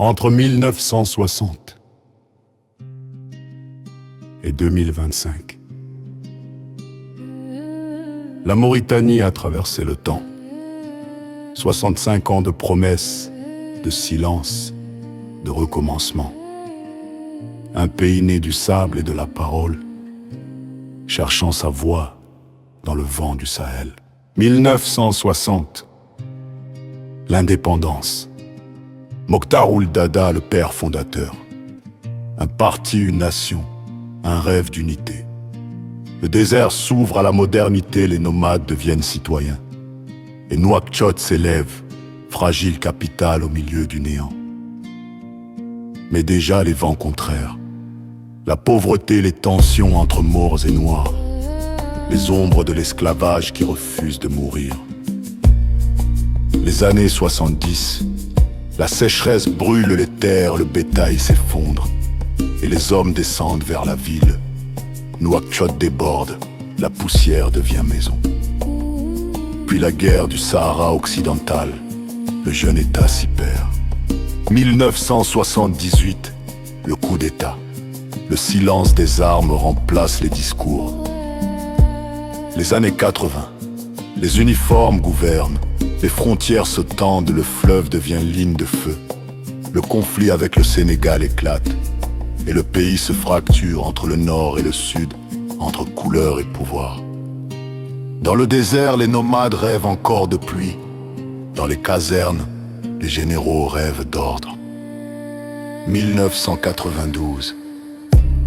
Entre 1960 et 2025, la Mauritanie a traversé le temps. 65 ans de promesses, de silence, de recommencement. Un pays né du sable et de la parole, cherchant sa voie dans le vent du Sahel. 1960, l'indépendance. Mokhtar Ould Daddah, le père fondateur. Un parti, une nation, un rêve d'unité. Le désert s'ouvre à la modernité, les nomades deviennent citoyens. Et Nouakchott s'élève, fragile capitale au milieu du néant. Mais déjà les vents contraires, la pauvreté, les tensions entre morts et noirs, les ombres de l'esclavage qui refusent de mourir. Les années 70, la sécheresse brûle les terres, le bétail s'effondre, et les hommes descendent vers la ville. Nouakchott déborde, la poussière devient maison. Puis la guerre du Sahara occidental, le jeune État s'y perd. 1978, le coup d'État. Le silence des armes remplace les discours. Les années 80, les uniformes gouvernent, les frontières se tendent, le fleuve devient ligne de feu. Le conflit avec le Sénégal éclate, et le pays se fracture entre le nord et le sud, entre couleur et pouvoir. Dans le désert, les nomades rêvent encore de pluie. Dans les casernes, les généraux rêvent d'ordre. 1992,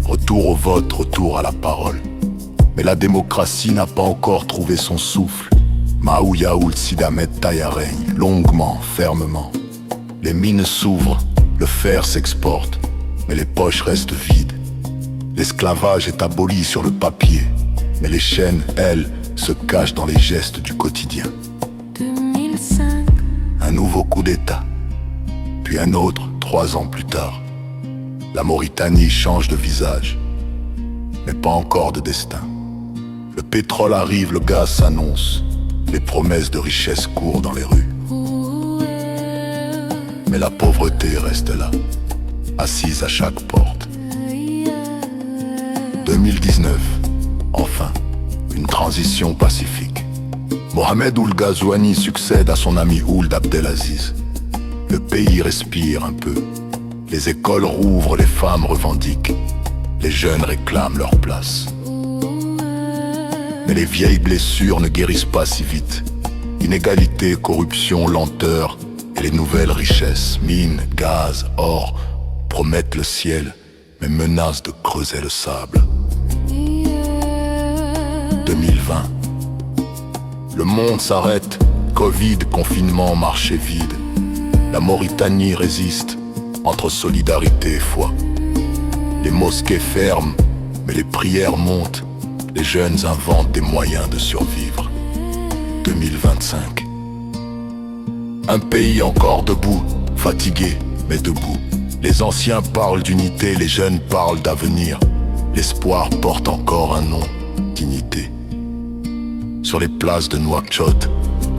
retour au vote, retour à la parole. Mais la démocratie n'a pas encore trouvé son souffle. Maouya Ould Sidamet Taïa règne, longuement, fermement. Les mines s'ouvrent, le fer s'exporte, mais les poches restent vides. L'esclavage est aboli sur le papier, mais les chaînes, elles, se cachent dans les gestes du quotidien. 2005. Un nouveau coup d'État, puis un autre 3 ans plus tard. La Mauritanie change de visage, mais pas encore de destin. Le pétrole arrive, le gaz s'annonce, les promesses de richesse courent dans les rues. Mais la pauvreté reste là, assise à chaque porte. 2019, enfin, une transition pacifique. Mohamed Ould Ghazouani succède à son ami Ould Abdelaziz. Le pays respire un peu. Les écoles rouvrent, les femmes revendiquent. Les jeunes réclament leur place. Mais les vieilles blessures ne guérissent pas si vite. Inégalité, corruption, lenteur et les nouvelles richesses, mines, gaz, or, promettent le ciel, mais menacent de creuser le sable. 2020. Le monde s'arrête, Covid, confinement, marché vide. La Mauritanie résiste, entre solidarité et foi. Les mosquées ferment, mais les prières montent. Les jeunes inventent des moyens de survivre. 2025. Un pays encore debout, fatigué, mais debout. Les anciens parlent d'unité, les jeunes parlent d'avenir. L'espoir porte encore un nom, dignité. Sur les places de Nouakchott,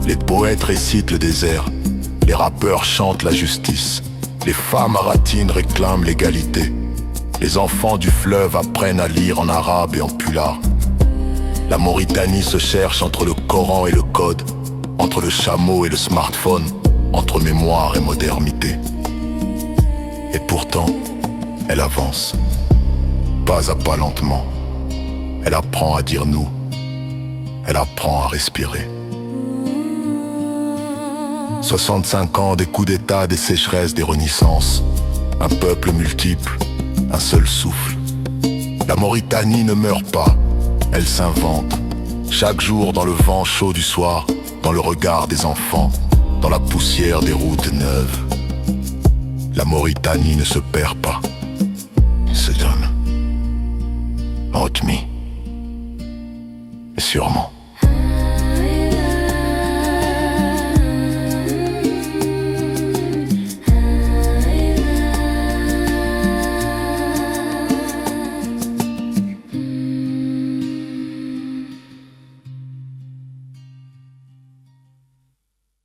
les poètes récitent le désert. Les rappeurs chantent la justice. Les femmes aratines réclament l'égalité. Les enfants du fleuve apprennent à lire en arabe et en pulaar. La Mauritanie se cherche entre le Coran et le code, entre le chameau et le smartphone, entre mémoire et modernité. Et pourtant, elle avance, pas à pas lentement. Elle apprend à dire nous, elle apprend à respirer. 65 ans, des coups d'État, des sécheresses, des renaissances. Un peuple multiple, un seul souffle. La Mauritanie ne meurt pas, elle s'invente. Chaque jour dans le vent chaud du soir, dans le regard des enfants, dans la poussière des routes neuves. La Mauritanie ne se perd pas, se donne. Rotmi. Sûrement.